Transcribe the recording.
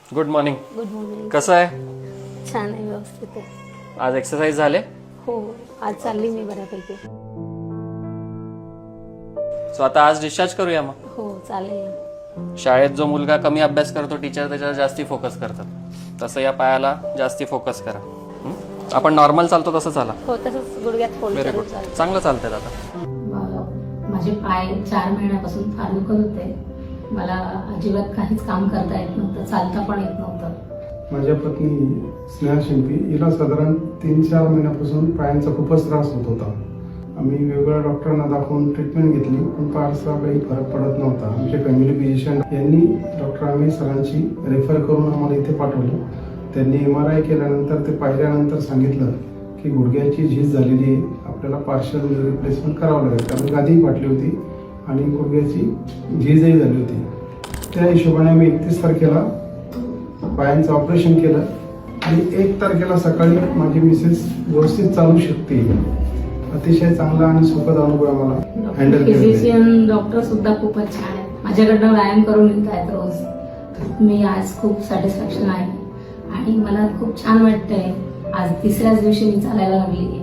Good morning. Good morning. कसं आहे? छान आहे, व्यवस्थित आहे. आज एक्सरसाइज झाले? हो, आज चालली मी बऱ्यापैकी. सो आता आज डिस्चार्ज करूया मग. हो चालेल. शाळेत जो मुलगा कमी अभ्यास करतो टीचर त्याच्यावर जास्ती फोकस करतात, तसं या पायाला जास्ती फोकस करा. आपण नॉर्मल चालतो तसं चाला. हो तसंच गुडघ्यात फोल्ड व्हेरी करून गुड. चालेल. चांगलं चालतंय आता. माझे पाय 4 महिन्यापासून फार दुखत होते. मला अजिबात काहीच काम करता येत नव्हतं, चालता पण येत नव्हतं. माझ्या पत्नी स्नेहा शिंपी हिला साधारण 3-4 महिन्यापासून पायांचा खूपच त्रास होत होता. आम्ही वेगवेगळ्या डॉक्टरांना दाखवून ट्रीटमेंट घेतली, पण फारसा काही फरक पडत नव्हता. आमचे फॅमिली फिजिशियन यांनी डॉक्टर आम्ही सरांची रेफर करून आम्हाला इथे पाठवलं. त्यांनी MRI केल्यानंतर ते पाहिल्यानंतर सांगितलं की गुडघ्याची झीज झालेली आहे, आपल्याला पार्शल रिप्लेसमेंट करावं लागेल. कारण गादी फाटली होती आणि गुडघ्याची झीजही झाली होती. त्या हिशोबाने आम्ही 31 तारखेला पायांचं ऑपरेशन केलं आणि 1 तारखेला सकाळी माझी मिसेस व्यवस्थित चालू शकते. अतिशय चांगला आणि सुखद अनुभव आम्हाला हँडल केला. फिजिशियन डॉक्टर सुद्धा खूपच छान आहेत. माझ्याकडनं व्यायाम करून येत आहेत रोज. मी आज खूप सॅटिस्फॅक्शन आहे आणि मला खूप छान वाटतंय. आज 3ऱ्याच दिवशी मी चालायला लागली आहे.